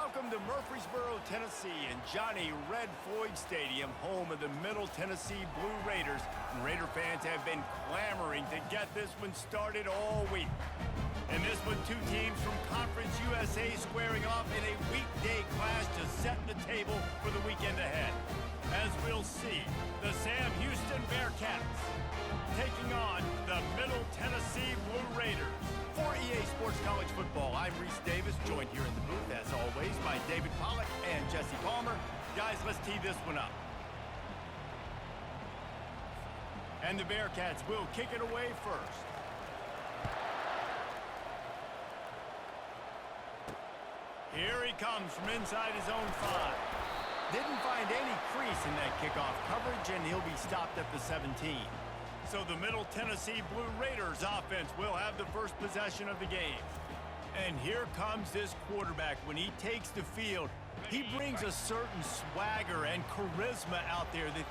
Welcome to Murfreesboro, Tennessee, and Johnny Red Floyd Stadium, home of the Middle Tennessee Blue Raiders. And Raider fans have been clamoring to get this one started all week. And this one, two teams from Conference USA squaring off in a weekday clash to set the table for the weekend ahead. As we'll see, the Sam Houston Bearcats taking on the Middle Tennessee Blue Raiders. For EA Sports College Football, I'm Reese Davis, joined here in the booth, as always, by David Pollack and Jesse Palmer. Guys, let's tee this one up. And the Bearcats will kick it away first. Here he comes from inside his own 5. Didn't find any crease in that kickoff coverage, and he'll be stopped at the 17. So the Middle Tennessee Blue Raiders offense will have the first possession of the game. And here comes this quarterback. When he takes the field, he brings a certain swagger and charisma out there that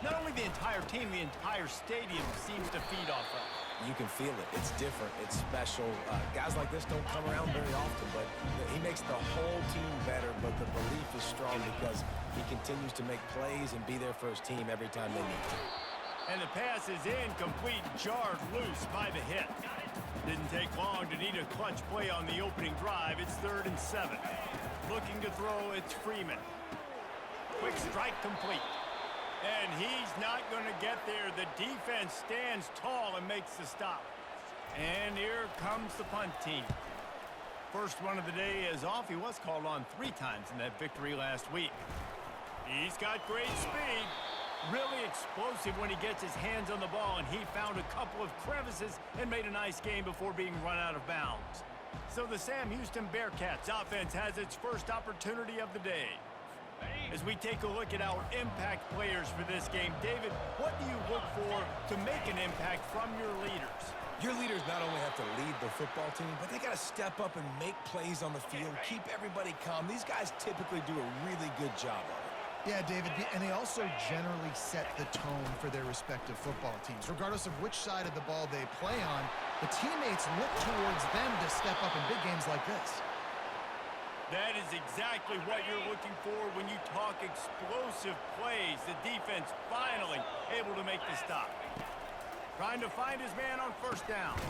not only the entire team, the entire stadium seems to feed off of. You can feel it. It's different. It's special. Guys like this don't come around very often, but he makes the whole team better, but the belief is strong because he continues to make plays and be there for his team every time they need to. And the pass is incomplete, jarred loose by the hit. Didn't take long to need a clutch play on the opening drive. It's 3rd and 7. Looking to throw, it's Freeman. Quick strike complete. And he's not going to get there. The defense stands tall and makes the stop. And here comes the punt team. First one of the day is off. He was called on 3 times in that victory last week. He's got great speed. Really explosive when he gets his hands on the ball, and he found a couple of crevices and made a nice game before being run out of bounds. So the Sam Houston Bearcats offense has its first opportunity of the day. As we take a look at our impact players for this game, David, what do you look for to make an impact from your leaders? Your leaders not only have to lead the football team, but they got to step up and make plays on the field, keep everybody calm. These guys typically do a really good job of it. Yeah, David, and they also generally set the tone for their respective football teams. Regardless of which side of the ball they play on, the teammates look towards them to step up in big games like this. That is exactly what you're looking for when you talk explosive plays. The defense finally able to make the stop. Trying to find his man on first down.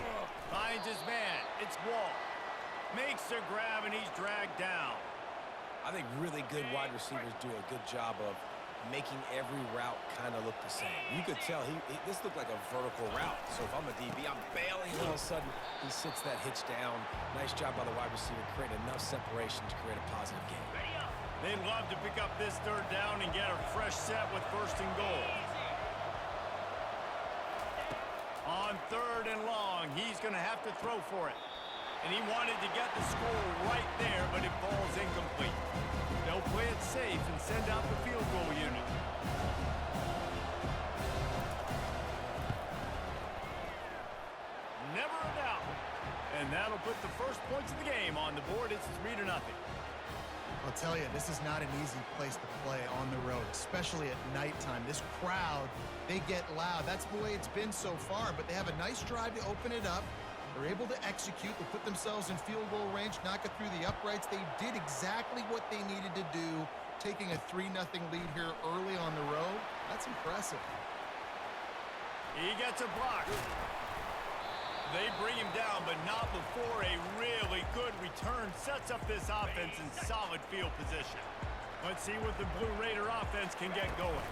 Finds his man. It's Wall. Makes the grab, and he's dragged down. I think really good wide receivers do a good job of making every route kind of look the same. You could tell this looked like a vertical route. So if I'm a DB, I'm bailing, and all of a sudden he sits that hitch down. Nice job by the wide receiver, creating enough separation to create a positive game. They'd love to pick up this 3rd down and get a fresh set with 1st and goal. On 3rd and long, he's going to have to throw for it. And he wanted to get the score right there, but it falls incomplete. They'll play it safe and send out the field goal unit. Never a doubt. And that'll put the first points of the game on the board. It's 3-0. I'll tell you, this is not an easy place to play on the road, especially at nighttime. This crowd, they get loud. That's the way it's been so far, but they have a nice drive to open it up. They're able to execute. They put themselves in field goal range, knock it through the uprights. They did exactly what they needed to do, taking a 3-0 lead here early on the road. That's impressive. He gets a block. They bring him down, but not before a really good return sets up this offense in solid field position. Let's see what the Blue Raider offense can get going.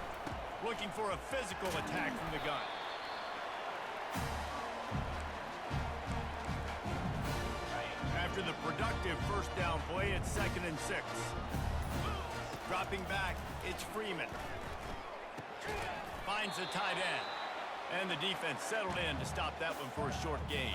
Looking for a physical attack from the gun. After the productive first down play, it's 2nd and 6. Dropping back, it's Freeman. Finds the tight end. And the defense settled in to stop that one for a short gain.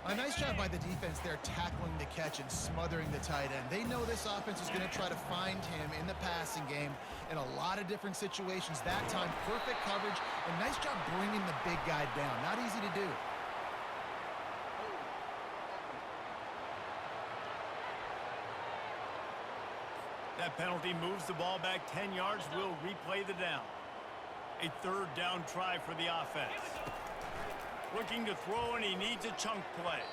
A nice job by the defense there, tackling the catch and smothering the tight end. They know this offense is going to try to find him in the passing game in a lot of different situations. That time, perfect coverage, and nice job bringing the big guy down. Not easy to do. That penalty moves the ball back 10 yards. We'll replay the down. A 3rd down try for the offense. Looking to throw, and he needs a chunk play.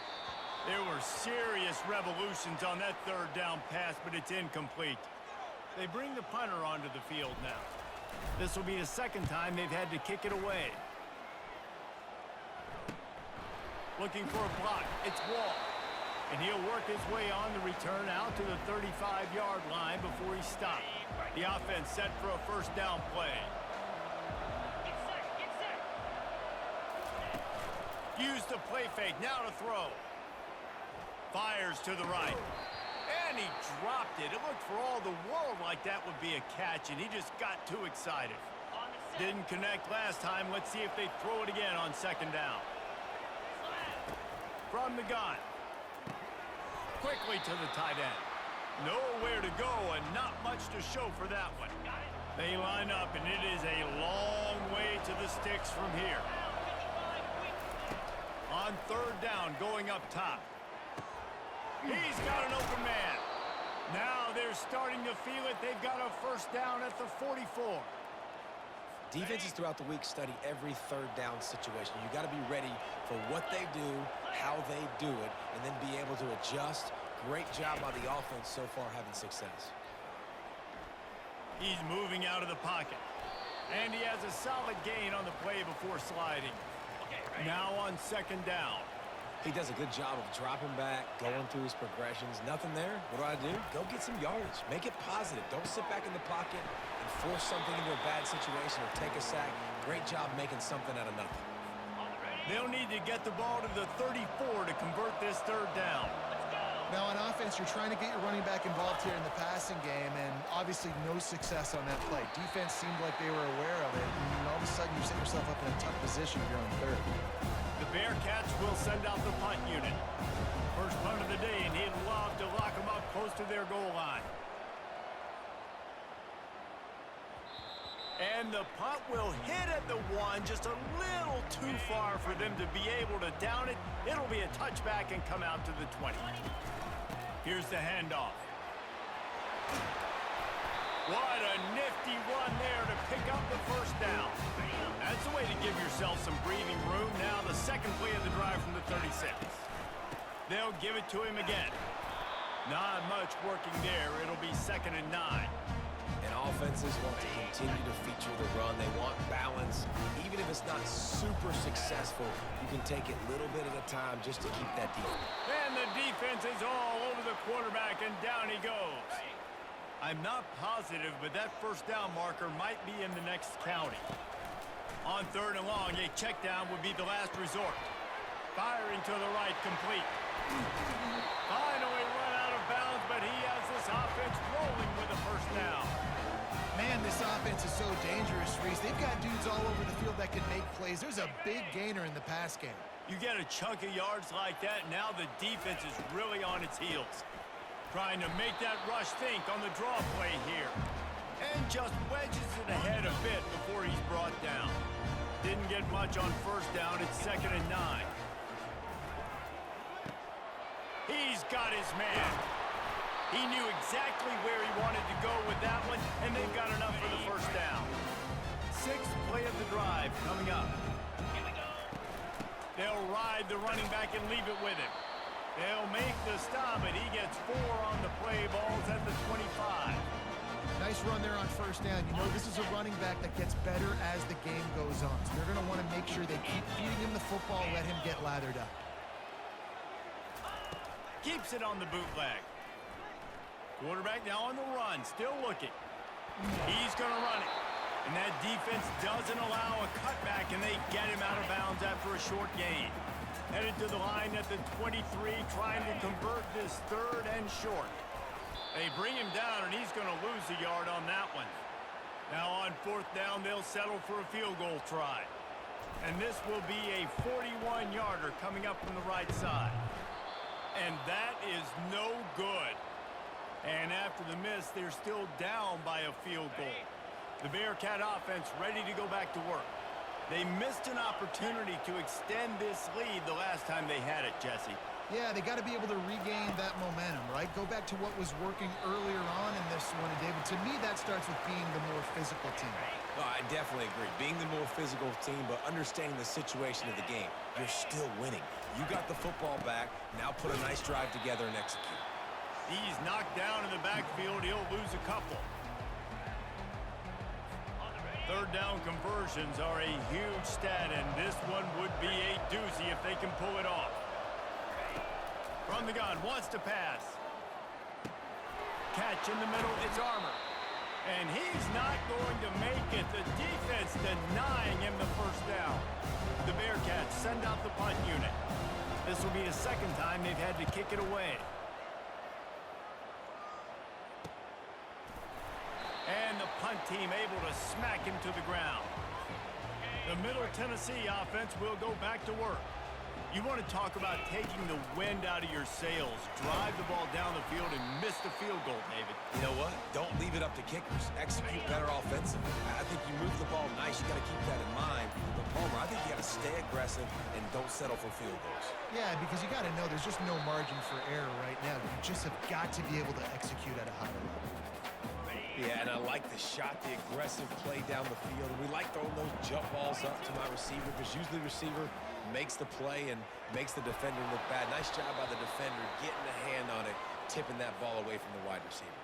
There were serious revolutions on that third down pass, but it's incomplete. They bring the punter onto the field now. This will be the second time they've had to kick it away. Looking for a block. It's Wall. And he'll work his way on the return out to the 35-yard line before he's stopped. The offense set for a first down play. Use the play fake. Now to throw. Fires to the right. And he dropped it. It looked for all the world like that would be a catch, and he just got too excited. Didn't connect last time. Let's see if they throw it again on second down. From the gun. Quickly to the tight end. Nowhere to go and not much to show for that one. They line up, and it is a long way to the sticks from here. On third down, going up top. He's got an open man. Now they're starting to feel it. They've got a first down at the 44. Defenses throughout the week study every third down situation. You got to be ready for what they do, how they do it, and then be able to adjust. Great job by the offense so far having success. He's moving out of the pocket. And he has a solid gain on the play before sliding. Now on second down. He does a good job of dropping back, going through his progressions. Nothing there. What do? Go get some yardage. Make it positive. Don't sit back in the pocket and force something into a bad situation or take a sack. Great job making something out of nothing. They'll need to get the ball to the 34 to convert this third down. Now on offense, you're trying to get your running back involved here in the passing game, and obviously no success on that play. Defense seemed like they were aware of it, and all of a sudden you set yourself up in a tough position here on third. The Bearcats will send out the punt unit. First punt of the day, and he'd love to lock them up close to their goal line. And the punt will hit at the one, just a little too far for them to be able to down it. It'll be a touchback and come out to the 20. Here's the handoff. What a nifty run there to pick up the first down. That's the way to give yourself some breathing room. Now the second play of the drive from the 36. They'll give it to him again. Not much working there. It'll be 2nd and 9. And offenses want to continue to feature the run. They want balance. Even if it's not super successful, you can take it little bit at a time just to keep that defense. And the defense is all over the quarterback, and down he goes. I'm not positive, but that first down marker might be in the next county. On third and long, a check down would be the last resort. Firing to the right, complete. Finally run out of bounds, but he has this offense rolling with a first down. Man, this offense is so dangerous, Reese. They've got dudes all over the field that can make plays. There's a big gainer in the pass game. You get a chunk of yards like that, now the defense is really on its heels. Trying to make that rush think on the draw play here. And just wedges it ahead a bit before he's brought down. Didn't get much on first down. It's 2nd and 9. He's got his man. He knew exactly where he wanted to go with that one, and they've got enough for the first down. 6th play of the drive coming up. They'll ride the running back and leave it with him. They'll make the stop, and he gets 4 on the play. Ball's at the 25. Nice run there on first down. You know, this is a running back that gets better as the game goes on. So they're going to want to make sure they keep feeding him the football, let him get lathered up. Keeps it on the bootleg. Quarterback now on the run, still looking. He's going to run it. And that defense doesn't allow a cutback, and they get him out of bounds after a short gain. Headed to the line at the 23, trying to convert this third and short. They bring him down, and he's going to lose a yard on that one. Now on fourth down, they'll settle for a field goal try. And this will be a 41-yarder coming up from the right side. And that is no good. And after the miss, they're still down by a field goal. The Bearcat offense ready to go back to work. They missed an opportunity to extend this lead the last time they had it, Jesse. Yeah, they got to be able to regain that momentum, right? Go back to what was working earlier on in this one. And, David, to me, that starts with being the more physical team. No, I definitely agree. Being the more physical team, but understanding the situation of the game. You're still winning. You got the football back. Now put a nice drive together and execute. He's knocked down in the backfield. He'll lose a couple. Third down conversions are a huge stat, and this one would be a doozy if they can pull it off. From the gun, wants to pass. Catch in the middle, it's Armour. And he's not going to make it. The defense denying him the first down. The Bearcats send out the punt unit. This will be the second time they've had to kick it away. And the punt team able to smack him to the ground. The Middle Tennessee offense will go back to work. You want to talk about taking the wind out of your sails. Drive the ball down the field and miss the field goal, David. You know what? Don't leave it up to kickers. Execute better offensively. I think you move the ball nice. You got to keep that in mind. But Palmer, I think you got to stay aggressive and don't settle for field goals. Yeah, because you got to know there's just no margin for error right now. You just have got to be able to execute at a higher level. Yeah, and I like the shot, the aggressive play down the field. And we like throwing those jump balls up to my receiver because usually the receiver makes the play and makes the defender look bad. Nice job by the defender getting a hand on it, tipping that ball away from the wide receiver.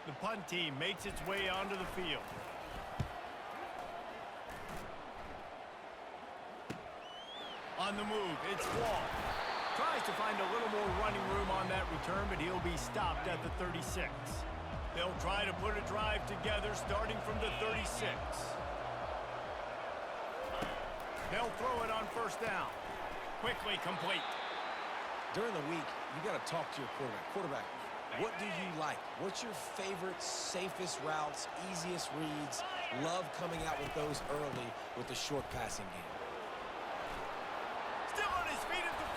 The punt team makes its way onto the field. On the move, it's Wall. Tries to find a little more running room on that return, but he'll be stopped at the 36. They'll try to put a drive together starting from the 36. They'll throw it on first down. Quickly complete. During the week, you got to talk to your quarterback. Quarterback, what do you like? What's your favorite, safest routes, easiest reads? Love coming out with those early with the short passing game. Still on his feet at the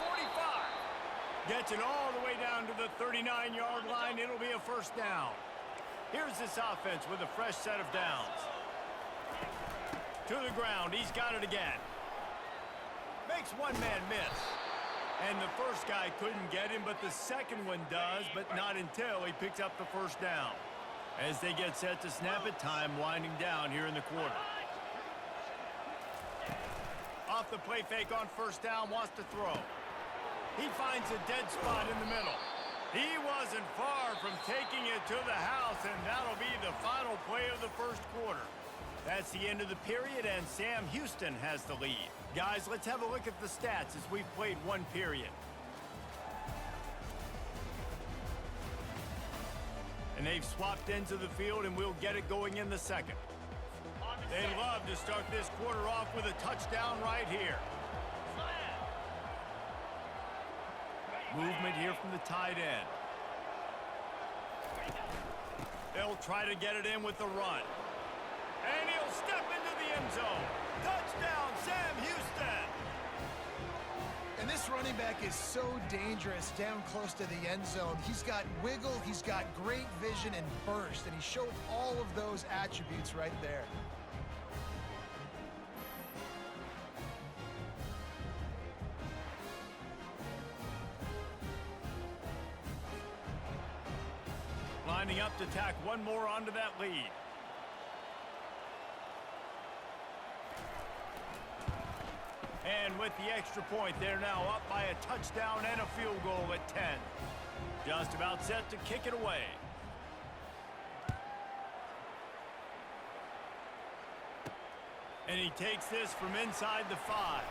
45. Gets it all the way down to the 39-yard line. It'll be a first down. Here's this offense with a fresh set of downs. To the ground. He's got it again. Makes one man miss. And the first guy couldn't get him, but the second one does, but not until he picks up the first down. As they get set to snap it, time winding down here in the quarter. Off the play fake on first down, wants to throw. He finds a dead spot in the middle. He wasn't far from taking it to the house, and that'll be the final play of the first quarter. That's the end of the period, and Sam Houston has the lead. Guys, let's have a look at the stats as we've played one period. And they've swapped into the field, and we'll get it going in the second. They love to start this quarter off with a touchdown right here. Movement here from the tight end. They'll try to get it in with the run. And he'll step into the end zone. Touchdown, Sam Houston. And this running back is so dangerous down close to the end zone. He's got wiggle, he's got great vision and burst, and he showed all of those attributes right there. Lining up to tack one more onto that lead. And with the extra point, they're now up by a touchdown and a field goal at 10. Just about set to kick it away. And he takes this from inside the 5.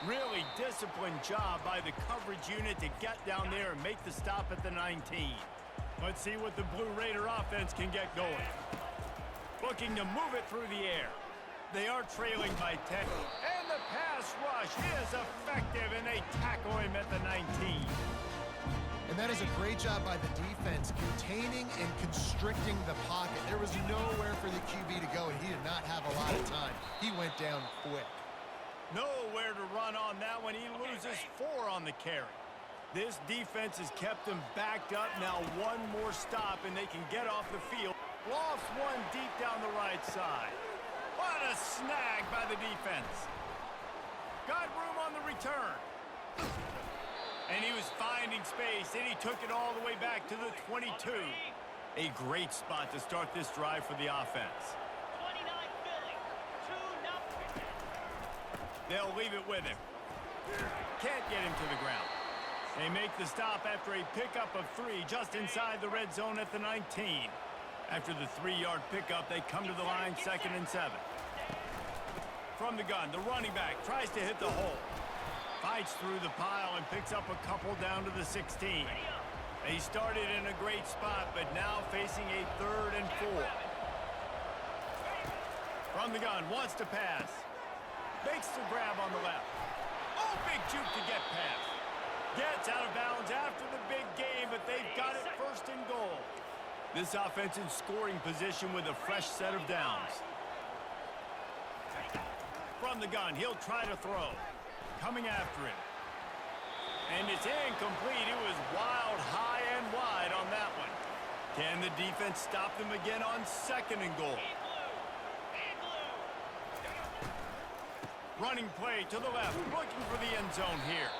Really disciplined job by the coverage unit to get down there and make the stop at the 19. Let's see what the Blue Raider offense can get going. Looking to move it through the air. They are trailing by 10. And the pass rush is effective, and they tackle him at the 19. And that is a great job by the defense, containing and constricting the pocket. There was nowhere for the QB to go, and he did not have a lot of time. He went down quick. Nowhere to run on that one. He loses 4 on the carry. This defense has kept them backed up. Now one more stop, and they can get off the field. Lost one deep down the right side. What a snag by the defense. Got room on the return. And he was finding space, and he took it all the way back to the 22. A great spot to start this drive for the offense. 29 Philly, 2-0. They'll leave it with him. Can't get him to the ground. They make the stop after a pickup of 3 just inside the red zone at the 19. After the 3-yard pickup, they come to the line 2nd and 7. From the gun, the running back tries to hit the hole. Fights through the pile and picks up a couple down to the 16. They started in a great spot, but now facing a 3rd and 4. From the gun, wants to pass. Makes the grab on the left. Oh, big juke to get past. Gets out of bounds after the big game, but they've got it 1st and goal. This offense in scoring position with a fresh set of downs. From the gun, he'll try to throw. Coming after him. And it's incomplete. It was wild, high and wide on that one. Can the defense stop them again on 2nd and goal? Running play to the left, looking for the end zone here.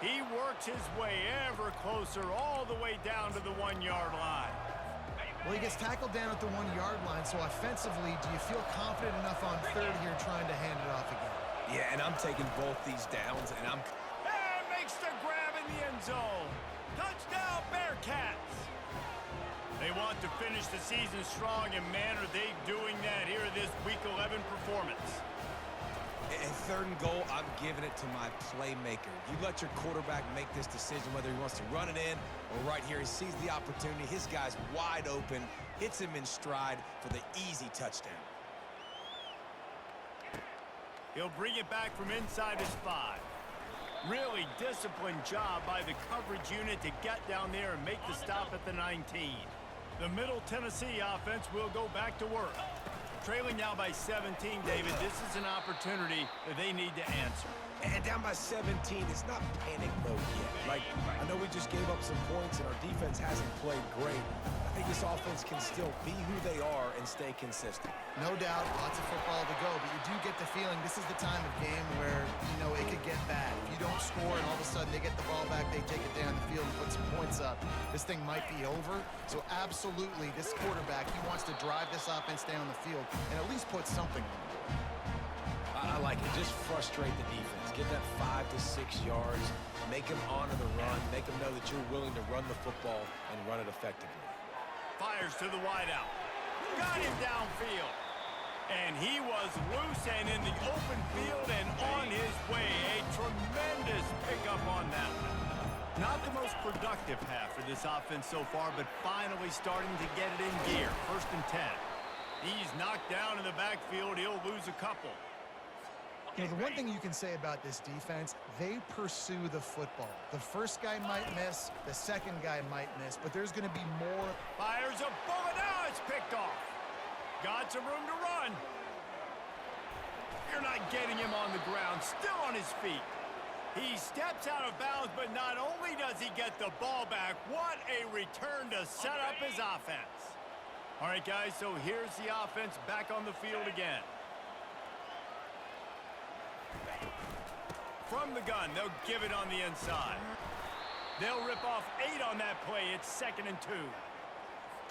He works his way ever closer all the way down to the 1-yard line. Well, he gets tackled down at the 1-yard line, so offensively, do you feel confident enough on 3rd here trying to hand it off again? Yeah, and I'm taking both these downs, and And makes the grab in the end zone. Touchdown, Bearcats! They want to finish the season strong, and man, are they doing that here in this Week 11 performance. And 3rd and goal, I'm giving it to my playmaker. You let your quarterback make this decision whether he wants to run it in or right here. He sees the opportunity. His guy's wide open, hits him in stride for the easy touchdown. He'll bring it back from inside his 5. Really disciplined job by the coverage unit to get down there and make the stop at the 19. The Middle Tennessee offense will go back to work. Trailing now by 17, David, this is an opportunity that they need to answer. And down by 17, it's not panic mode yet. Like, I know we just gave up some points and our defense hasn't played great. I think this offense can still be who they are and stay consistent. No doubt, lots of football to go, but you do get the feeling this is the time of game where, you know, it could get bad. If you don't score and all of a sudden they get the ball back, they take it down the field and put some points up, this thing might be over. So absolutely, this quarterback, he wants to drive this offense down the field and at least put something on it. I like it. Just frustrate the defense. Get that 5 to 6 yards. Make them honor the run. Make them know that you're willing to run the football and run it effectively. Fires to the wideout. Got him downfield. And he was loose and in the open field and on his way. A tremendous pickup on that one. Not the most productive half for this offense so far, but finally starting to get it in gear. 1st and 10. He's knocked down in the backfield. He'll lose a couple. You know, the one thing you can say about this defense, they pursue the football. The first guy might miss, the second guy might miss, but there's going to be more. Fires a bullet. Now it's picked off. Got some room to run. You're not getting him on the ground. Still on his feet. He steps out of bounds, but not only does he get the ball back, what a return to set up his offense. All right, guys, so here's the offense back on the field again. From the gun, they'll give it on the inside. They'll rip off 8 on that play. It's 2nd and 2.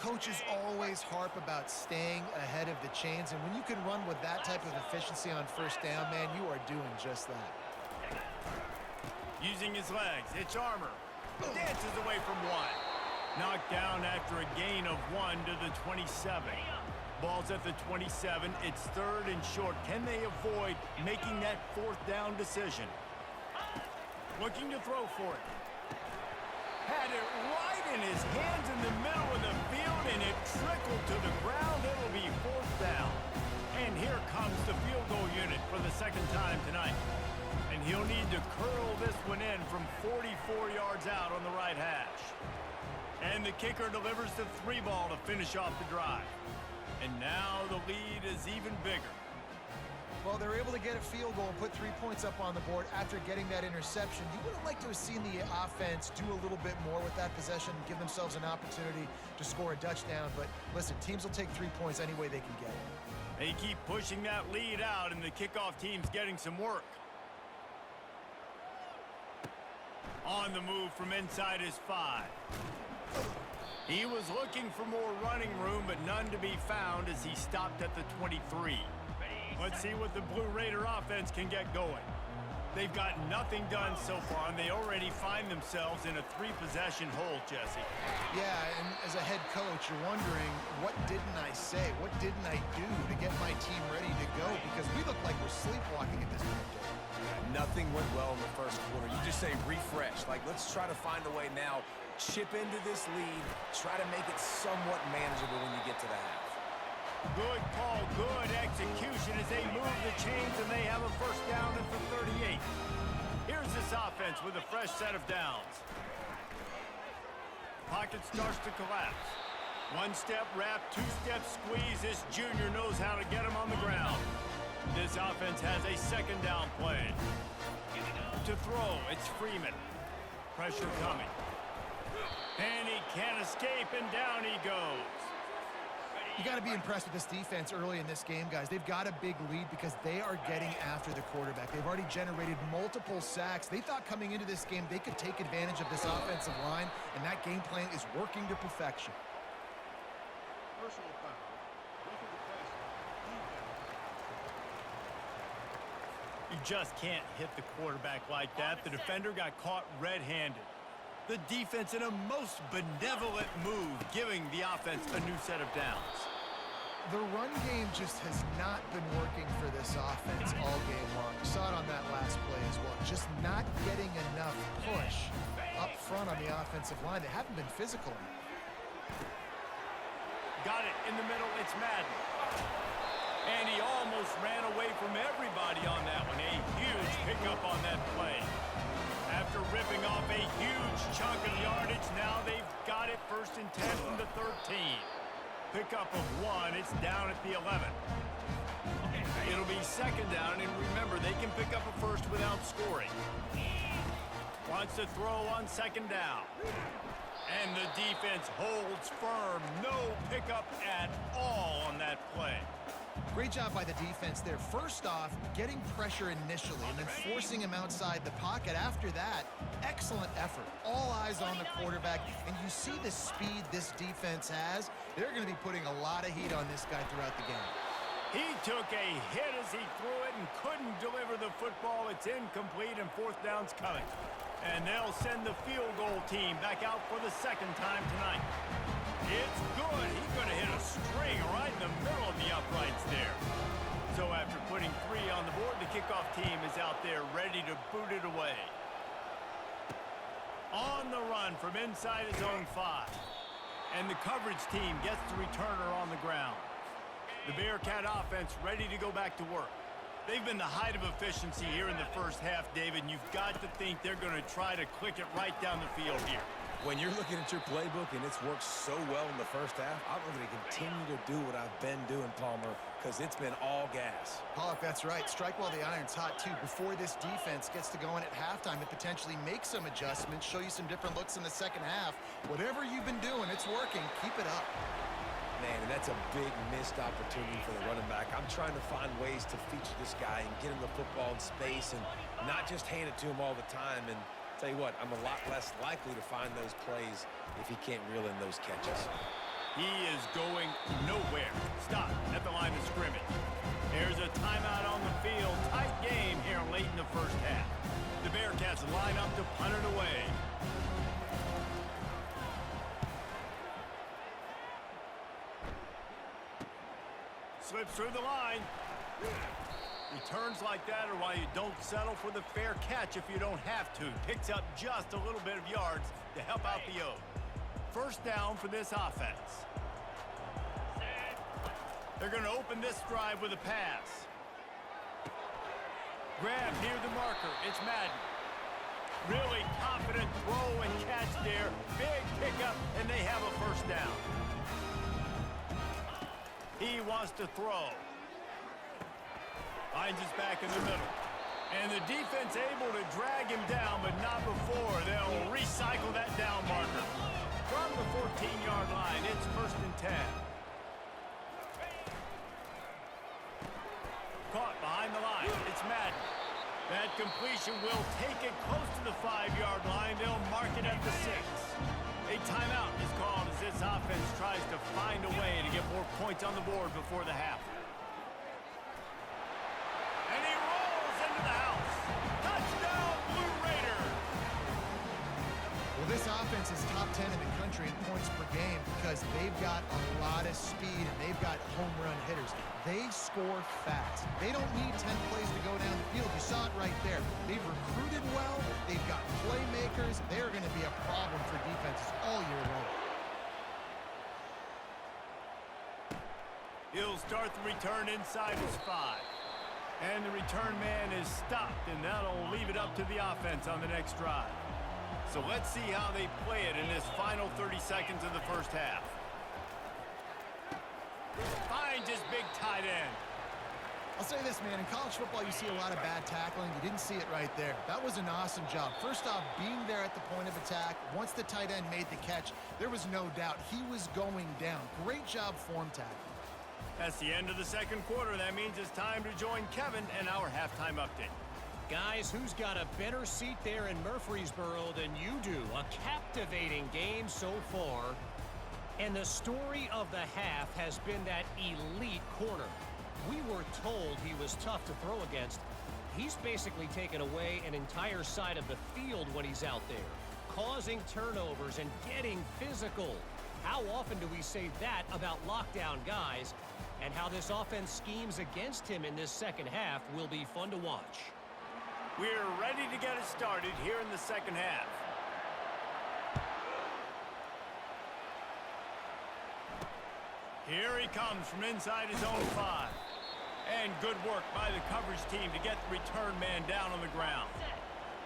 Coaches always harp about staying ahead of the chains, and when you can run with that type of efficiency on 1st down, man, you are doing just that. Using his legs, it's Armour. Dances away from 1. Knocked down after a gain of 1 to the 27. Ball's at the 27. It's 3rd and short. Can they avoid making that 4th down decision? Looking to throw for it. Had it right in his hands in the middle of the field, and it trickled to the ground. It'll be 4th down. And here comes the field goal unit for the 2nd time tonight. And he'll need to curl this one in from 44 yards out on the right hash. And the kicker delivers the 3 ball to finish off the drive. And now the lead is even bigger. Well, they're able to get a field goal and put 3 points up on the board after getting that interception. You would have liked to have seen the offense do a little bit more with that possession, give themselves an opportunity to score a touchdown. But listen, teams will take 3 points any way they can get it. They keep pushing that lead out, and the kickoff team's getting some work. On the move from inside his 5. He was looking for more running room, but none to be found as he stopped at the 23. Let's see what the Blue Raider offense can get going. They've got nothing done so far, and they already find themselves in a 3-possession hole, Jesse. Yeah, and as a head coach, you're wondering, what didn't I say? What didn't I do to get my team ready to go? Because we look like we're sleepwalking at this point. Nothing went well in the first quarter. You just say refresh. Like, let's try to find a way now. Chip into this lead. Try to make it somewhat manageable when you get to the half. Good call, good execution as they move the chains, and they have a first down at the 38. Here's this offense with a fresh set of downs. Pocket starts to collapse. One-step wrap, two-step squeeze. This junior knows how to get him on the ground. This offense has a second down play. To throw, it's Freeman. Pressure coming. And he can't escape, and down he goes. You got to be impressed with this defense early in this game, guys. They've got a big lead because they are getting after the quarterback. They've already generated multiple sacks. They thought coming into this game they could take advantage of this offensive line, and that game plan is working to perfection. Personal foul. You just can't hit the quarterback like that. The defender got caught red-handed. The defense in a most benevolent move, giving the offense a new set of downs. The run game just has not been working for this offense all game long. You saw it on that last play as well. Just not getting enough push up front on the offensive line. They haven't been physical. Got it in the middle. It's Madden. And he almost ran away from everybody on that one. A huge pickup on that play. After ripping off a huge chunk of yardage, now they've got it first and 10 from the 13. Pickup of 1, it's down at the 11. It'll be second down, and remember, they can pick up a first without scoring. Wants to throw on second down. And the defense holds firm. No pickup at all on that play. Great job by the defense there. First off, getting pressure initially and then forcing him outside the pocket. After that, excellent effort. All eyes on the quarterback, and you see the speed this defense has. They're going to be putting a lot of heat on this guy throughout the game. He took a hit as he threw it and couldn't deliver the football. It's incomplete, and fourth down's coming. And they'll send the field goal team back out for the second time tonight. It's good. He's going to hit a string right in the middle of the uprights there. So after putting 3 on the board, the kickoff team is out there ready to boot it away. On the run from inside his own 5. And the coverage team gets the returner on the ground. The Bearcat offense ready to go back to work. They've been the height of efficiency here in the first half, David, and you've got to think they're going to try to click it right down the field here. When you're looking at your playbook and it's worked so well in the first half, I'm going to continue to do what I've been doing, Palmer, because it's been all gas. Pollock, that's right. Strike while the iron's hot, too. Before this defense gets to going at halftime to potentially make some adjustments, show you some different looks in the second half. Whatever you've been doing, it's working. Keep it up. Man, and that's a big missed opportunity for the running back. I'm trying to find ways to feature this guy and get him the football in space and not just hand it to him all the time. And tell you what, I'm a lot less likely to find those plays if he can't reel in those catches. He is going nowhere. Stop at the line of scrimmage. There's a timeout on the field. Tight game here late in the first half. The Bearcats line up to punt it away. Slips through the line. Returns like that are why you don't settle for the fair catch if you don't have to. Picks up just a little bit of yards to help out the O. First down for this offense. They're going to open this drive with a pass. Grab near the marker. It's Madden. Really confident throw and catch there. Big pickup, and they have a first down. He wants to throw. Finds his back in the middle. And the defense able to drag him down, but not before. They'll recycle that down marker. From the 14-yard line, it's first and 10. Caught behind the line. It's Madden. That completion will take it close to the 5-yard line. They'll mark it at the 6. A timeout is called as this offense tries to find a way to get more points on the board before the half. And he rolls into the house. Touchdown, Blue Raiders! Well, this offense is top 10 in the country in points per game because they've got a lot of speed and they've got home run hitters. They score fast. They don't need 10 plays to go down the field. You saw it right there. They've recruited well. They've got playmakers. They're going to be a problem for defenses all year long. He'll start the return inside his 5. And the return man is stopped, and that'll leave it up to the offense on the next drive. So let's see how they play it in this final 30 seconds of the first half. Finds his big tight end. I'll say this, man. In college football, you see a lot of bad tackling. You didn't see it right there. That was an awesome job. First off, being there at the point of attack. Once the tight end made the catch, there was no doubt he was going down. Great job form tackling. That's the end of the second quarter. That means it's time to join Kevin and our halftime update. Guys, who's got a better seat there in Murfreesboro than you do? A captivating game so far. And the story of the half has been that elite corner. We were told he was tough to throw against. He's basically taken away an entire side of the field when he's out there, causing turnovers and getting physical. How often do we say that about lockdown guys? And how this offense schemes against him in this second half will be fun to watch. We're ready to get it started here in the second half. Here he comes from inside his own 5. And good work by the coverage team to get the return man down on the ground.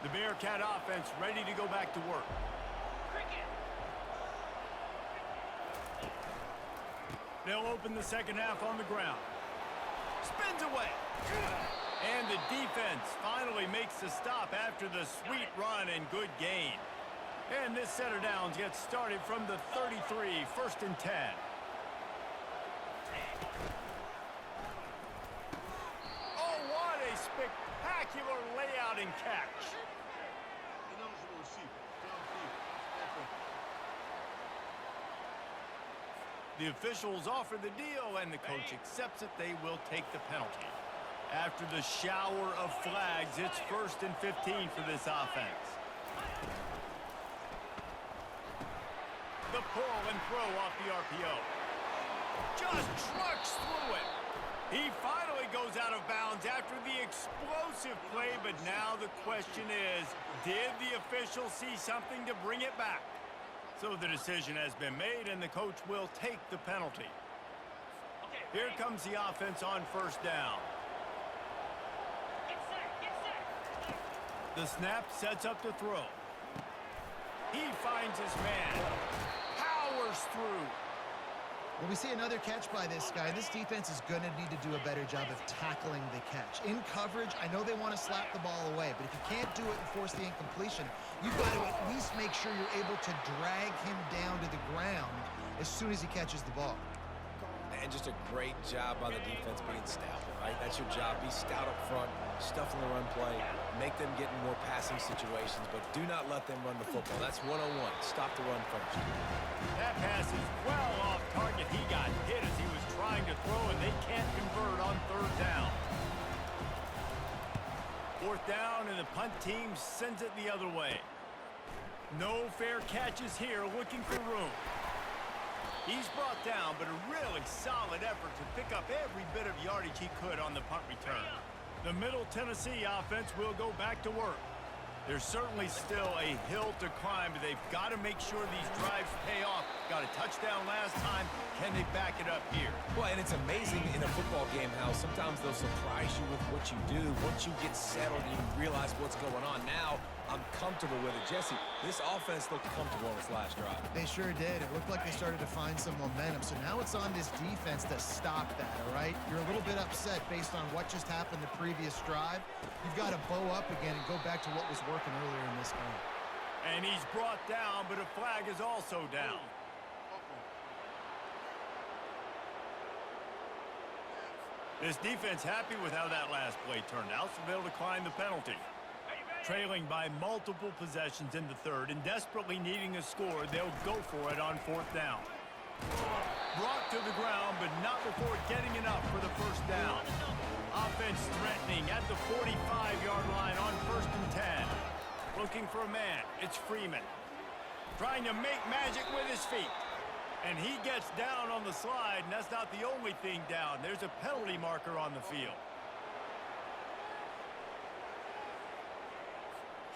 The Bearcat offense ready to go back to work. They'll open the second half on the ground. Spins away. And the defense finally makes the stop after the sweet run and good gain. And this set of downs gets started from the 33, 1st and 10. Oh, what a spectacular layout and catch. Ineligible receiver. Downfield. Back up. The officials offer the deal, and the coach accepts it. They will take the penalty. After the shower of flags, it's 1st and 15 for this offense. The pull and throw off the RPO. Just trucks through it. He finally goes out of bounds after the explosive play, but now the question is, did the official see something to bring it back? So the decision has been made, and the coach will take the penalty. Here comes the offense on 1st down. The snap sets up the throw. He finds his man. Powers through. Well, we see another catch by this guy. This defense is going to need to do a better job of tackling the catch. In coverage, I know they want to slap the ball away, but if you can't do it and force the incompletion, you've got to at least make sure you're able to drag him down to the ground as soon as he catches the ball. And just a great job by the defense being stout, right? That's your job. Be stout up front, stuff in the run play, make them get in more passing situations, but do not let them run the football. That's 101. Stop the run first. That pass is well off target. He got hit as he was trying to throw, and they can't convert on 3rd down. 4th down, and the punt team sends it the other way. No fair catches here, looking for room. He's brought down, but a really solid effort to pick up every bit of yardage he could on the punt return. The Middle Tennessee offense will go back to work. There's certainly still a hill to climb, but they've got to make sure these drives pay off. Got a touchdown last time. Can they back it up here? Well, and it's amazing in a football game how sometimes they'll surprise you with what you do. Once you get settled, you realize what's going on. Now, I'm comfortable with it. Jesse, this offense looked comfortable on this last drive. They sure did. It looked like they started to find some momentum. So now it's on this defense to stop that, all right? You're a little bit upset based on what just happened the previous drive. You've got to bow up again and go back to what was working earlier in this game. And he's brought down, but a flag is also down. This defense happy with how that last play turned out, so they'll decline the penalty. Trailing by multiple possessions in the third and desperately needing a score, they'll go for it on 4th down. Brought to the ground, but not before getting enough for the first down. Offense threatening at the 45-yard line on 1st and 10. Looking for a man. It's Freeman. Trying to make magic with his feet. And he gets down on the slide, and that's not the only thing down. There's a penalty marker on the field.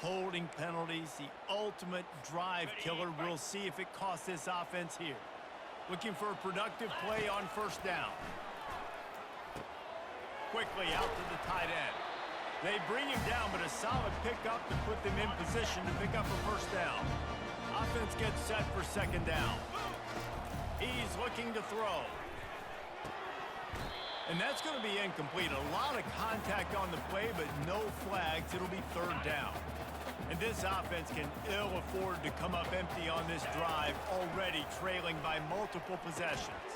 Holding penalties, the ultimate drive killer. We'll see if it costs this offense here. Looking for a productive play on 1st down. Quickly out to the tight end. They bring him down, but a solid pickup to put them in position to pick up a 1st down. Offense gets set for 2nd down. He's looking to throw. And that's going to be incomplete. A lot of contact on the play, but no flags. It'll be 3rd down. And this offense can ill afford to come up empty on this drive, already trailing by multiple possessions.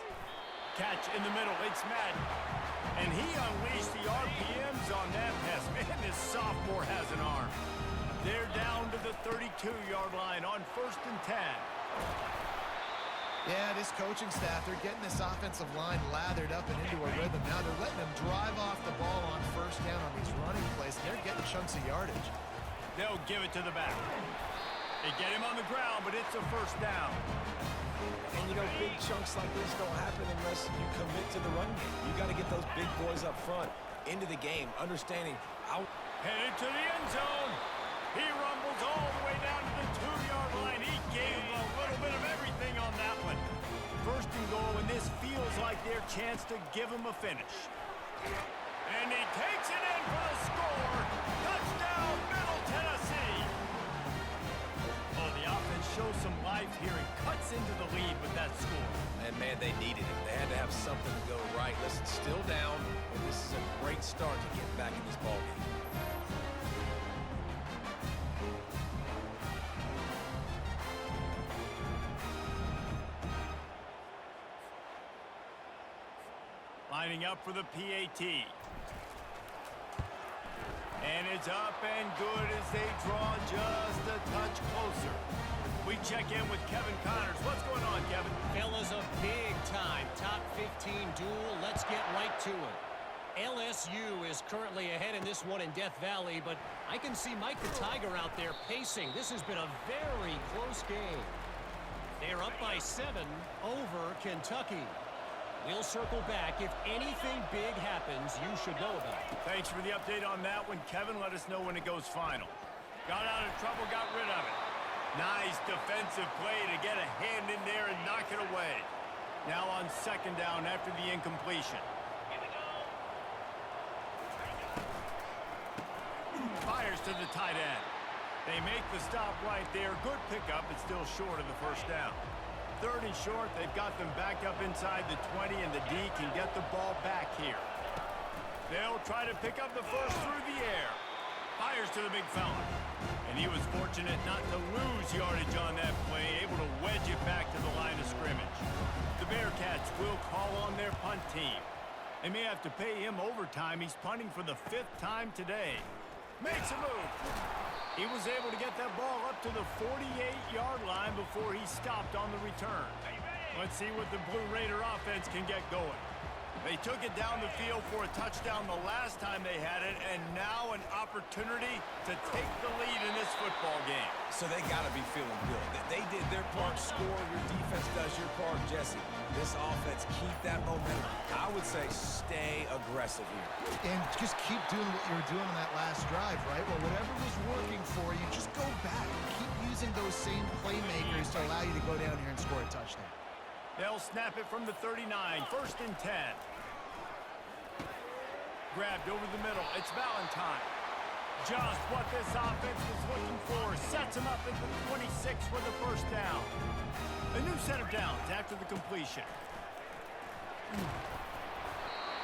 Catch in the middle. It's Madden. And he unleashed the RPMs on that pass. Man, this sophomore has an arm. They're down to the 32-yard line on 1st and 10. Yeah, this coaching staff, they're getting this offensive line lathered up and into a rhythm. Now they're letting them drive off the ball on 1st down on these running plays. They're getting chunks of yardage. They'll give it to the back. They get him on the ground, but it's a 1st down. And, you know, big chunks like this don't happen unless you commit to the run game. You got to get those big boys up front into the game, understanding how... Headed to the end zone. He rumbles all the way down to the 2-yard line. He gave him a little bit of everything on that one. 1st and goal, and this feels like their chance to give him a finish. And he takes it in for the score. Touchdown, Middle Tennessee. Oh, the offense shows some life here and cuts into the lead with that score. And, man, they needed it. They had to have something to go right. Listen, still down, and this is a great start to get back in this ballgame. Lining up for the PAT. And it's up and good as they draw just a touch closer. We check in with Kevin Connors. What's going on, Kevin? Fellas, a big-time top 15 duel. Let's get right to it. LSU is currently ahead in this one in Death Valley, but I can see Mike the Tiger out there pacing. This has been a very close game. They're up by 7 over Kentucky. We'll circle back. If anything big happens, you should know about it. Thanks for the update on that one, Kevin. Let us know when it goes final. Got out of trouble, got rid of it. Nice defensive play to get a hand in there and knock it away. Now on 2nd down after the incompletion. Fires to the tight end. They make the stop right there. Good pickup, but still short of the 1st down. 3rd and short, they've got them back up inside the 20, and the D can get the ball back here. They'll try to pick up the 1st through the air. Fires to the big fella. And he was fortunate not to lose yardage on that play, able to wedge it back to the line of scrimmage. The Bearcats will call on their punt team. They may have to pay him overtime. He's punting for the 5th time today. Makes a move. He was able to get that ball up to the 48-yard line before he stopped on the return. Let's see what the Blue Raider offense can get going. They took it down the field for a touchdown the last time they had it, and now an opportunity to take the lead in this football game. So they got to be feeling good. They did their part, score. Your defense does your part, Jesse. This offense, keep that momentum. I would say stay aggressive here. And just keep doing what you were doing on that last drive, right? Well, whatever was working for you, just go back. Keep using those same playmakers to allow you to go down here and score a touchdown. They'll snap it from the 39, 1st and 10. Grabbed over the middle. It's Valentine. Just what this offense was looking for. Sets him up at the 26 for the 1st down. A new set of downs after the completion.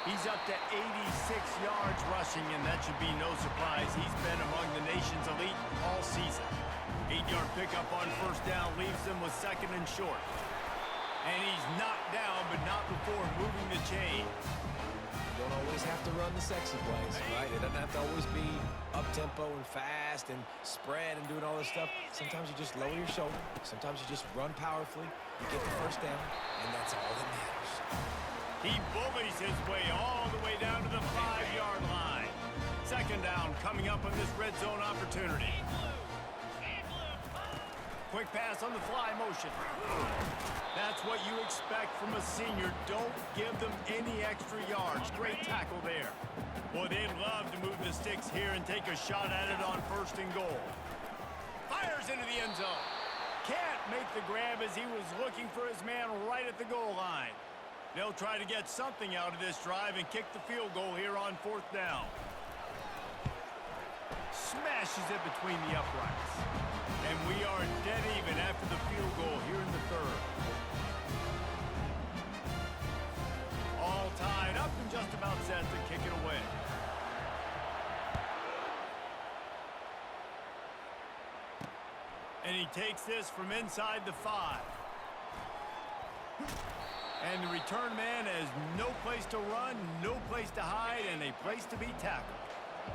He's up to 86 yards rushing, and that should be no surprise. He's been among the nation's elite all season. 8-yard pickup on 1st down leaves them with 2nd and short. And he's knocked down, but not before moving the chain. don't always have to run the sexy plays, right? It doesn't have to always be up-tempo and fast and spread and doing all this stuff. Sometimes you just lower your shoulder. Sometimes you just run powerfully. You get the first down, and that's all that matters. He bullies his way all the way down to the 5-yard line. Second down coming up on this red zone opportunity. Quick pass on the fly motion. That's what you expect from a senior. Don't give them any extra yards. Great tackle there. Boy, they'd love to move the sticks here and take a shot at it on 1st and goal. Fires into the end zone. Can't make the grab as he was looking for his man right at the goal line. They'll try to get something out of this drive and kick the field goal here on 4th down. Smashes it between the uprights. And we are dead even after the field goal here in the 3rd. All tied up and just about set to kick it away. And he takes this from inside the 5. And the return man has no place to run, no place to hide, and a place to be tackled.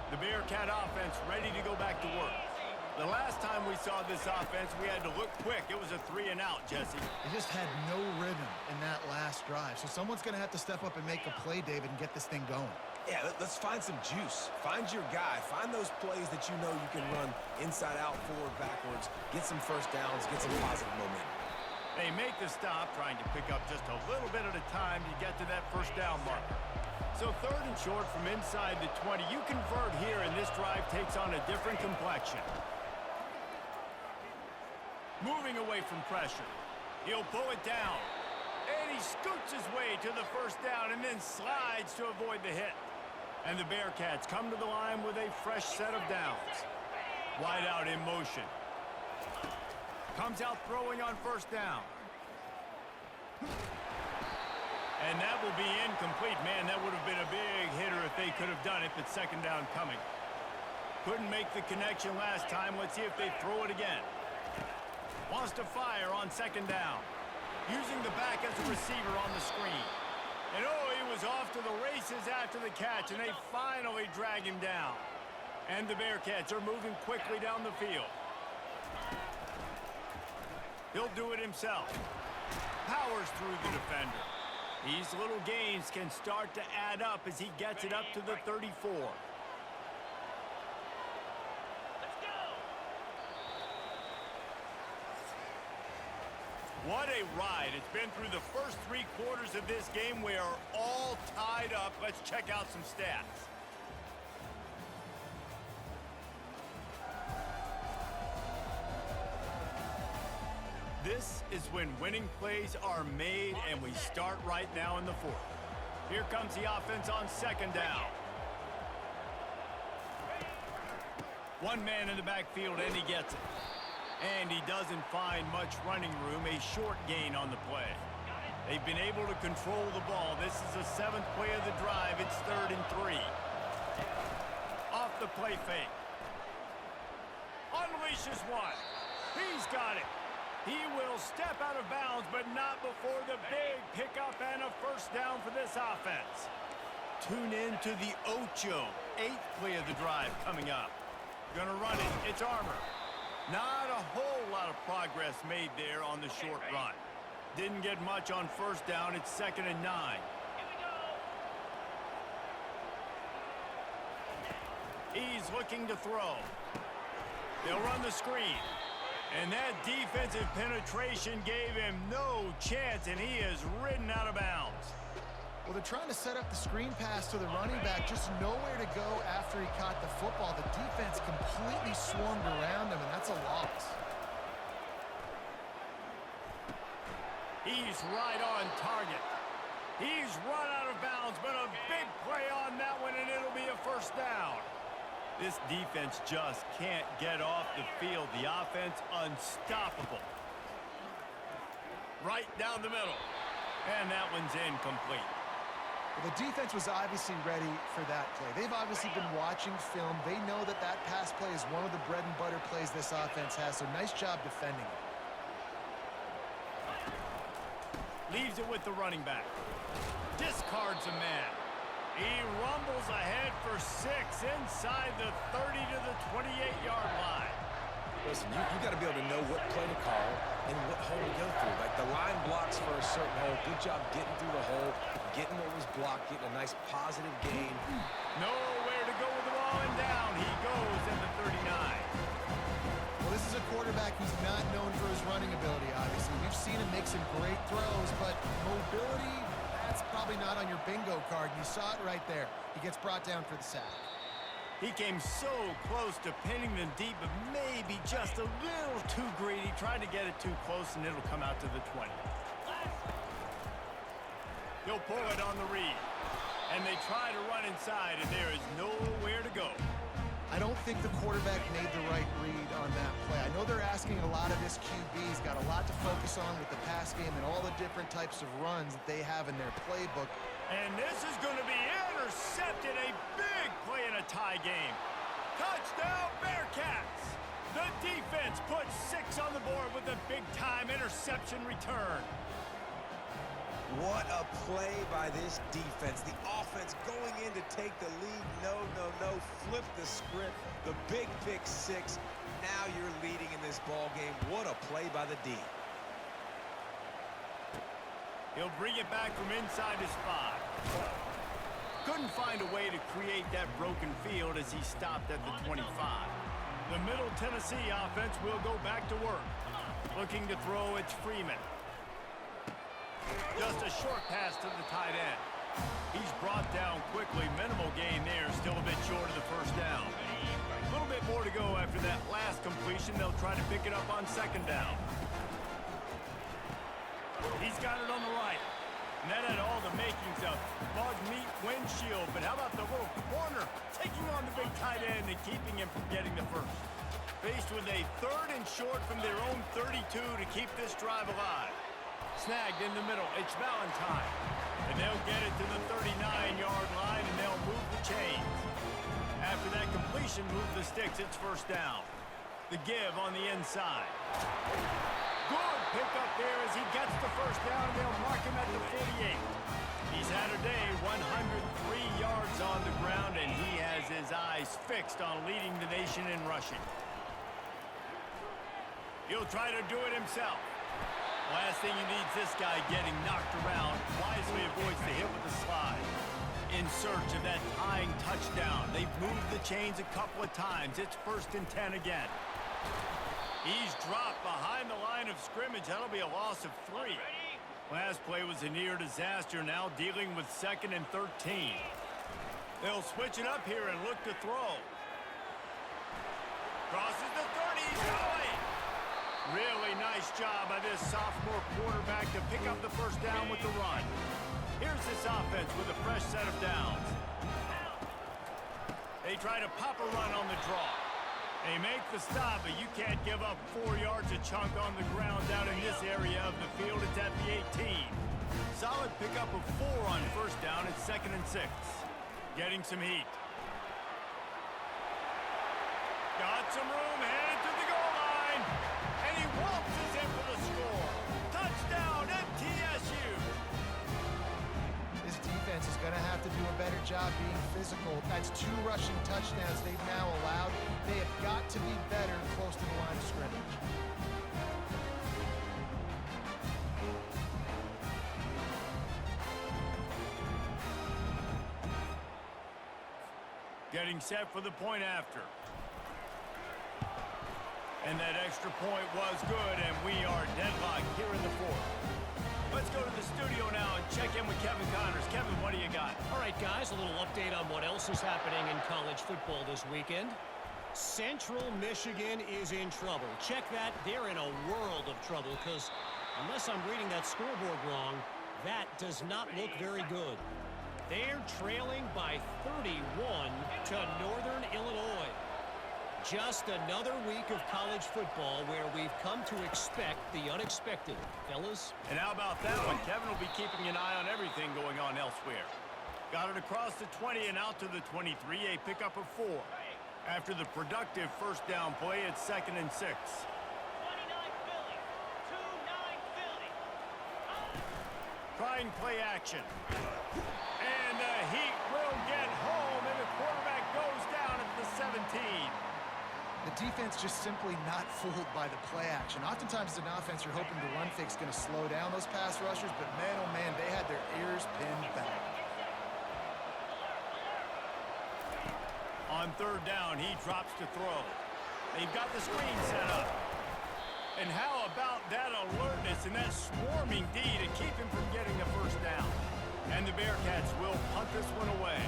The Bearcat offense ready to go back to work. The last time we saw this offense, we had to look quick. It was a 3-and-out, Jesse. They just had no rhythm in that last drive. So someone's going to have to step up and make a play, David, and get this thing going. Yeah, let's find some juice. Find your guy. Find those plays that you know you can run inside out, forward, backwards. Get some first downs. Get some positive momentum. They make the stop, trying to pick up just a little bit at a time to get to that first down marker. So 3rd and short from inside the 20. You convert here, and this drive takes on a different complexion. Moving away from pressure. He'll pull it down. And he scoots his way to the first down and then slides to avoid the hit. And the Bearcats come to the line with a fresh set of downs. Wide out in motion. Comes out throwing on 1st down. And that will be incomplete. Man, that would have been a big hitter if they could have done it, but 2nd down coming. Couldn't make the connection last time. Let's see if they throw it again. Wants to fire on 2nd down. Using the back as a receiver on the screen. And oh, he was off to the races after the catch, and they finally drag him down. And the Bearcats are moving quickly down the field. He'll do it himself. Powers through the defender. These little gains can start to add up as he gets it up to the 34. What a ride. It's been through the first 3 quarters of this game. We are all tied up. Let's check out some stats. This is when winning plays are made, and we start right now in the 4th. Here comes the offense on 2nd down. One man in the backfield, and he gets it. And he doesn't find much running room, a short gain on the play. They've been able to control the ball. This is the 7th play of the drive. It's 3rd and 3. Off the play fake. Unleashes one. He's got it. He will step out of bounds, but not before the big pickup and a first down for this offense. Tune in to the Ocho. 8th play of the drive coming up. Gonna run it. It's Armour. Not a whole lot of progress made there on the short run. Didn't get much on first down. It's 2nd and 9. He's looking to throw. They'll run the screen. And that defensive penetration gave him no chance, and he is ridden out of bounds. Well, they're trying to set up the screen pass to the running back, just nowhere to go after he caught the football. The defense completely swarmed around him, and that's a loss. He's right on target. He's run out of bounds, but a big play on that one, and it'll be a first down. This defense just can't get off the field. The offense unstoppable. Right down the middle. And that one's incomplete. Well, the defense was obviously ready for that play. They've obviously been watching film. They know that that pass play is one of the bread and butter plays this offense has, so nice job defending it. Leaves it with the running back. Discards a man. He rumbles ahead for 6 inside the 30 to the 28-yard line. Listen, you got to be able to know what play to call and what hole to go through. Like the line blocks for a certain hole. Good job getting through the hole, getting what was blocked, getting a nice positive gain. Nowhere to go with the ball, and down he goes at the 39. Well, this is a quarterback who's not known for his running ability, obviously. We've seen him make some great throws, but mobility, that's probably not on your bingo card. You saw it right there. He gets brought down for the sack. He came so close to pinning them deep, but maybe just a little too greedy. Tried to get it too close, and it'll come out to the 20. He'll pull it on the read. And they try to run inside, and there is nowhere to go. I don't think the quarterback made the right read on that play. I know they're asking a lot of his QBs, got a lot to focus on with the pass game and all the different types of runs that they have in their playbook. And this is going to be intercepted. A big play in a tie game. Touchdown, Bearcats! The defense puts 6 on the board with a big-time interception return. What a play by this defense. The offense going in to take the lead. No. Flip the script. The big pick 6. Now you're leading in this ball game. What a play by the D. He'll bring it back from inside his 5. Couldn't find a way to create that broken field as he stopped at the 25. The Middle Tennessee offense will go back to work. Looking to throw, it's Freeman. Just a short pass to the tight end. He's brought down quickly. Minimal gain there. Still a bit short of the first down. A little bit more to go after that last completion. They'll try to pick it up on second down. He's got it on the right. And that had all the makings of bug meat windshield. But how about the little corner taking on the big tight end and keeping him from getting the first? Faced with a 3rd and short from their own 32 to keep this drive alive. Snagged in the middle. It's Valentine. And they'll get it to the 39-yard line, and they'll move the chains. After that completion, move the sticks. It's first down. The give on the inside. Good pickup there as he gets the first down, and they'll mark him at the 48. He's had a day, 103 yards on the ground, and he has his eyes fixed on leading the nation in rushing. He'll try to do it himself. Last thing he needs this guy getting knocked around. Wisely avoids the hit with the slide. In search of that tying touchdown. They've moved the chains a couple of times. It's 1st and 10 again. He's dropped behind the line of scrimmage. That'll be a loss of 3. Last play was a near disaster. Now dealing with 2nd and 13. They'll switch it up here and look to throw. Crosses the 30. He's going. Really nice job by this sophomore quarterback to pick up the first down with the run. Here's this offense with a fresh set of downs. They try to pop a run on the draw. They make the stop, but you can't give up 4 yards a chunk on the ground down in this area of the field. It's at the 18. Solid pickup of 4 on first down. It's 2nd and 6. Getting some heat. Got some room, headed to the goal line. And he waltzes in for the score. Touchdown, MTSU. This defense is going to have to do a better job being physical. That's 2 rushing touchdowns they've now allowed. They have got to be better close to the line of scrimmage. Getting set for the point after. And that extra point was good, and we are deadlocked here in the 4th. Let's go to the studio now and check in with Kevin Connors. Kevin, what do you got? All right, guys, a little update on what else is happening in college football this weekend. Central Michigan is in trouble. Check that. They're in a world of trouble because unless I'm reading that scoreboard wrong, that does not look very good. They're trailing by 31 to Northern Illinois. Just another week of college football where we've come to expect the unexpected, fellas. And how about that one? Kevin will be keeping an eye on everything going on elsewhere. Got it across the 20 and out to the 23, a pickup of 4. After the productive first down play, it's 2nd and 6. 29 Philly. 29 Philly. Trying play action. And the Heat will get home, and the quarterback goes down at the 17. The defense just simply not fooled by the play action. Oftentimes as an offense, you're hoping the run fake's going to slow down those pass rushers, but man, oh man, they had their ears pinned back. On third down, he drops to throw. They've got the screen set up. And how about that alertness and that swarming D to keep him from getting the first down? And the Bearcats will punt this one away.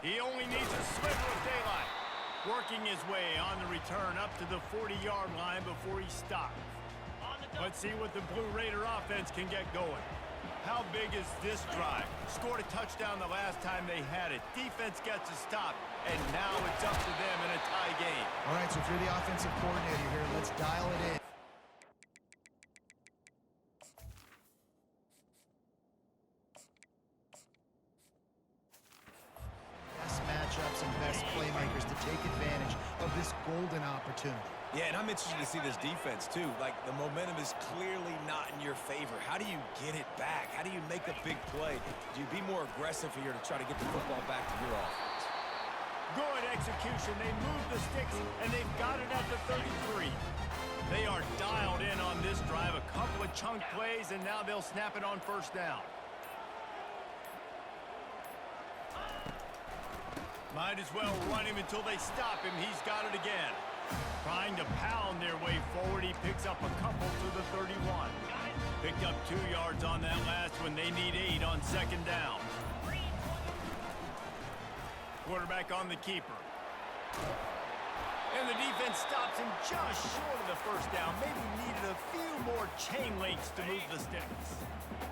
He only needs a sliver of daylight. Working his way on the return up to the 40-yard line before he stops. Let's see what the Blue Raider offense can get going. How big is this drive? Scored a touchdown the last time they had it. Defense gets a stop, and now it's up to them in a tie game. All right, so if you're the offensive coordinator here, let's dial it in. Matchups and best playmakers to take advantage of this golden opportunity. Yeah, and I'm interested to see this defense, too. Like, the momentum is clearly not in your favor. How do you get it back? How do you make a big play? Do you be more aggressive here to try to get the football back to your offense? Good execution. They move the sticks, and they've got it at the 33. They are dialed in on this drive. A couple of chunk plays, and now they'll snap it on first down. Might as well run him until they stop him. He's got it again. Trying to pound their way forward. He picks up a couple to the 31. Picked up 2 yards on that last one. They need 8 on second down. Quarterback on the keeper. And the defense stops him just short of the first down. Maybe needed a few more chain links to move the sticks.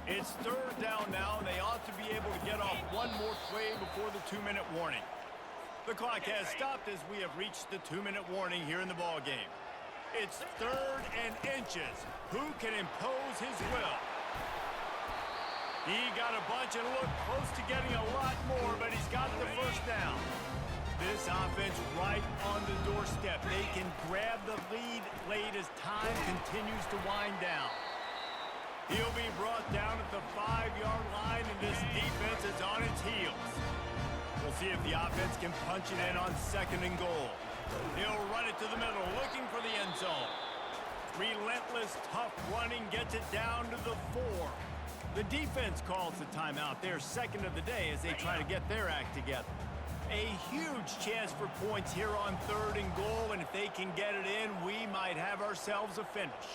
It's third down now, and they ought to be able to get off one more play before the 2-minute warning. The clock has stopped as we have reached the 2-minute warning here in the ballgame. It's third and inches. Who can impose his will? He got a bunch and looked close to getting a lot more, but he's got the first down. This offense right on the doorstep. They can grab the lead late as time continues to wind down. He'll be brought down at the 5-yard line, and this defense is on its heels. We'll see if the offense can punch it in on second and goal. He'll run it to the middle, looking for the end zone. Relentless, tough running gets it down to the 4. The defense calls the timeout, their second of the day, as they try to get their act together. A huge chance for points here on third and goal, and if they can get it in, we might have ourselves a finish.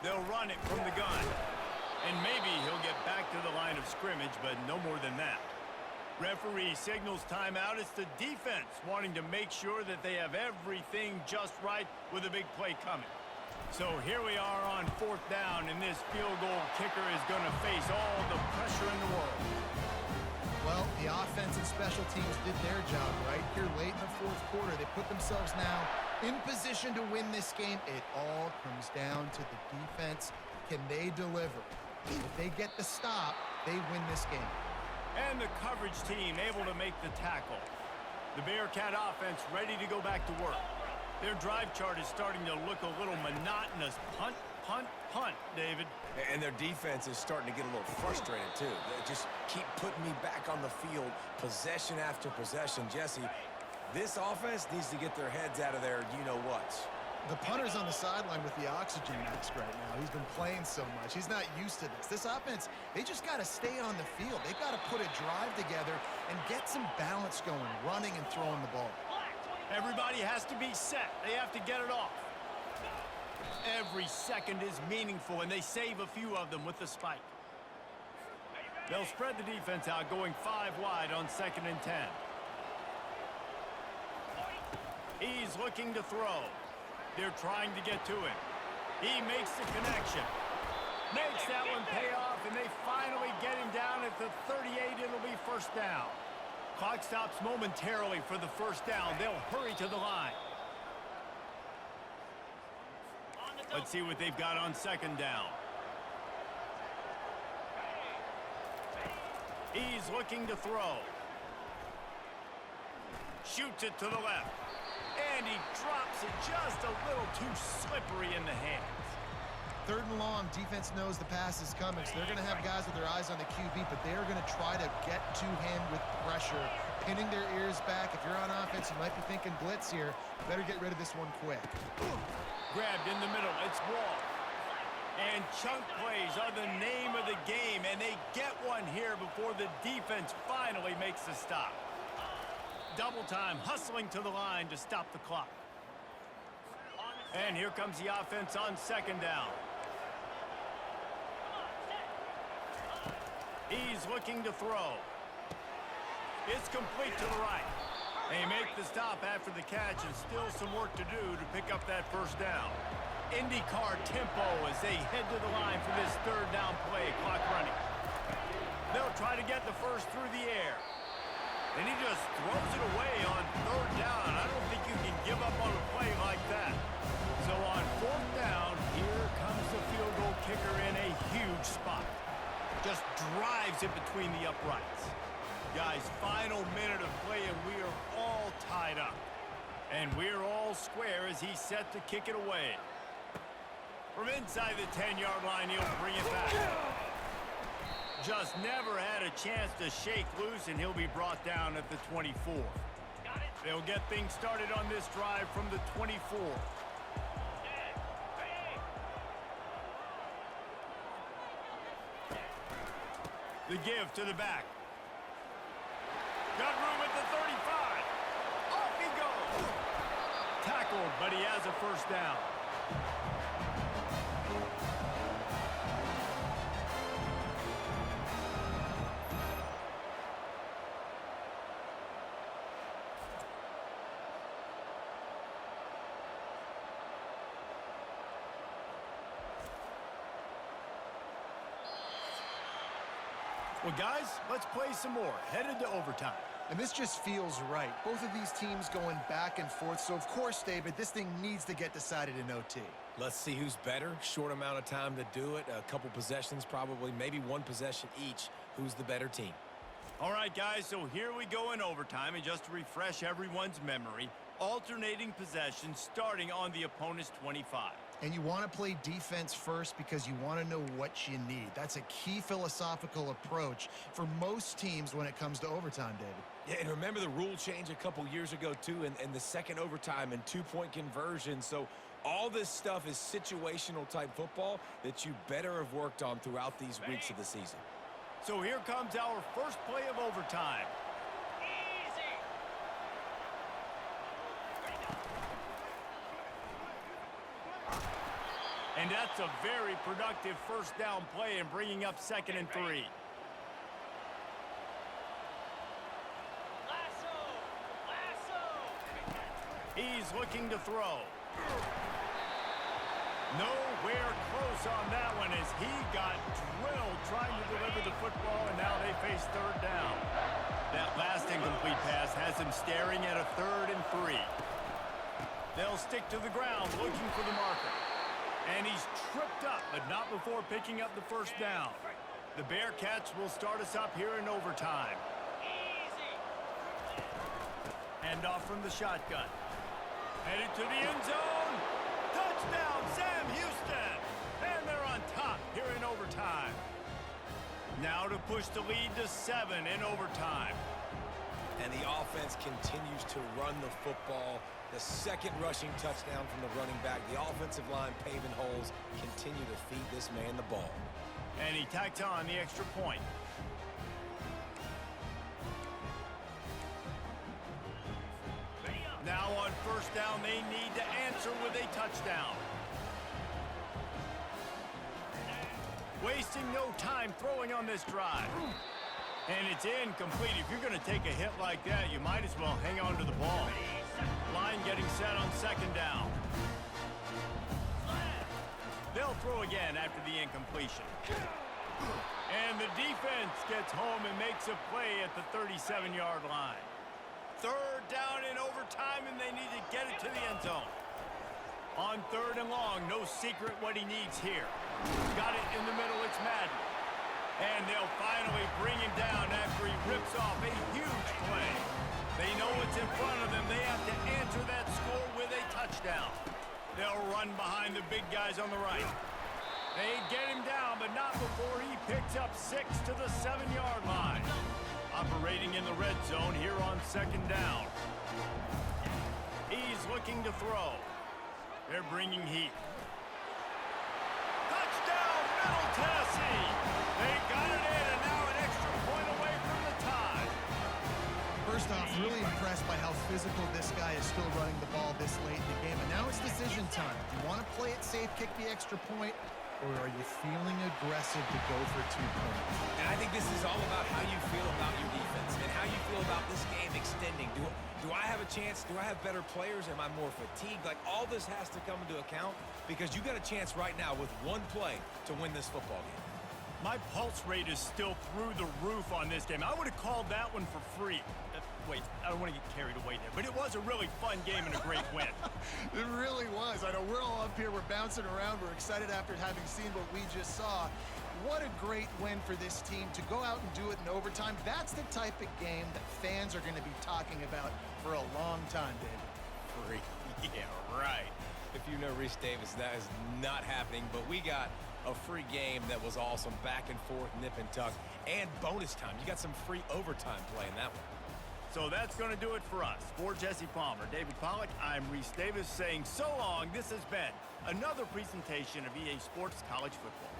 They'll run it from the gun. And maybe he'll get back to the line of scrimmage, but no more than that. Referee signals timeout. It's the defense wanting to make sure that they have everything just right with a big play coming. So here we are on fourth down, and this field goal kicker is going to face all the pressure in the world. Well, the offense and special teams did their job right here late in the fourth quarter. They put themselves now in position to win this game. It all comes down to the defense. Can they deliver? If they get the stop, they win this game. And the coverage team able to make the tackle. The Bearcat offense ready to go back to work. Their drive chart is starting to look a little monotonous. Punt, punt, punt, David. And their defense is starting to get a little frustrated, too. They just keep putting me back on the field, possession after possession. Jesse, this offense needs to get their heads out of their you-know-whats. The punter's on the sideline with the oxygen mask right now. He's been playing so much. He's not used to this. This offense, they just got to stay on the field. They got to put a drive together and get some balance going, running and throwing the ball. Everybody has to be set. They have to get it off. Every second is meaningful, and they save a few of them with the spike. They'll spread the defense out, going 5 wide on second and 10. He's looking to throw. They're trying to get to him. He makes the connection. Makes that one pay off, and they finally get him down at the 38. It'll be first down. Clock stops momentarily for the first down. They'll hurry to the line. Let's see what they've got on second down. He's looking to throw. Shoots it to the left. And he drops it just a little too slippery in the hands. 3rd and long, defense knows the pass is coming, so they're going to have guys with their eyes on the QB, but they're going to try to get to him with pressure, pinning their ears back. If you're on offense, you might be thinking blitz here. Better get rid of this one quick. Grabbed in the middle. It's Wall. And chunk plays are the name of the game, and they get one here before the defense finally makes the stop. Double time, hustling to the line to stop the clock. And here comes the offense on 2nd down. He's looking to throw. It's complete to the right. They make the stop after the catch, and still some work to do to pick up that 1st down. IndyCar tempo as they head to the line for this 3rd down play, clock running. They'll try to get the first through the air. And he just throws it away on 3rd down. I don't think you can give up on a play like that. So on 4th down, here comes the field goal kicker in a huge spot. Just drives it between the uprights. Guys, final minute of play, and we are all tied up. And we're all square as he's set to kick it away. From inside the 10-yard line, he'll bring it back. Just never had a chance to shake loose, and he'll be brought down at the 24. They'll get things started on this drive from the 24. The give to the back. Got room at the 35. Off he goes. Tackled, but he has a 1st down. Well, guys, let's play some more. Headed to overtime. And this just feels right. Both of these teams going back and forth. So, of course, David, this thing needs to get decided in OT. Let's see who's better. Short amount of time to do it. A couple possessions probably, maybe 1 possession each. Who's the better team? All right, guys, so here we go in overtime. And just to refresh everyone's memory, alternating possessions starting on the opponent's 25. And you want to play defense first because you want to know what you need. That's a key philosophical approach for most teams when it comes to overtime, David. Yeah, and remember the rule change a couple years ago, too, and the second overtime and 2-point conversion. So all this stuff is situational type football that you better have worked on throughout these weeks of the season. So here comes our first play of overtime. And that's a very productive 1st down play and bringing up 2nd and 3. He's looking to throw. Nowhere close on that one as he got drilled trying to deliver the football, and now they face 3rd down. That last incomplete pass has him staring at a 3rd and 3. They'll stick to the ground looking for the marker. And he's tripped up, but not before picking up the 1st down. The Bearcats will start us up here in overtime. Hand off from the shotgun. Headed to the end zone. Touchdown, Sam Houston. And they're on top here in overtime. Now to push the lead to 7 in overtime. And the offense continues to run the football. The 2nd rushing touchdown from the running back. The offensive line paving holes. Continue to feed this man the ball. And he tacks on the extra point. Now on 1st down, they need to answer with a touchdown. Wasting no time throwing on this drive. And it's incomplete. If you're going to take a hit like that, you might as well hang on to the ball. Line getting set on 2nd down. They'll throw again after the incompletion. And the defense gets home and makes a play at the 37-yard line. 3rd down in overtime, and they need to get it to the end zone. On 3rd and long, no secret what he needs here. Got it in the middle, it's Madden. And they'll finally bring him down after he rips off a huge play. They know what's in front of them. They have to answer that score with a touchdown. They'll run behind the big guys on the right. They get him down, but not before he picks up 6 to the 7-yard line. Operating in the red zone here on 2nd down. He's looking to throw. They're bringing heat. Touchdown, Middle Tennessee. They got it in, and now an extra point away from the tie. First off, really impressed by how physical this guy is still running the ball this late in the game. And now it's decision time. Do you want to play it safe, kick the extra point, or are you feeling aggressive to go for 2 points? And I think this is all about how you feel about your defense and how you feel about this game extending. Do I have a chance? Do I have better players? Am I more fatigued? Like, all this has to come into account because you got a chance right now with one play to win this football game. My pulse rate is still through the roof on this game. I would have called that one for free. Wait, I don't want to get carried away there, but it was a really fun game and a great win. It really was. I know we're all up here. We're bouncing around. We're excited after having seen what we just saw. What a great win for this team to go out and do it in overtime. That's the type of game that fans are going to be talking about for a long time, David. Free. Yeah, right. If you know Reese Davis, that is not happening, but we got a free game that was awesome. Back and forth, nip and tuck, and bonus time. You got some free overtime play in that one. So that's going to do it for us. For Jesse Palmer, David Pollack, I'm Reese Davis saying so long. This has been another presentation of EA Sports College Football.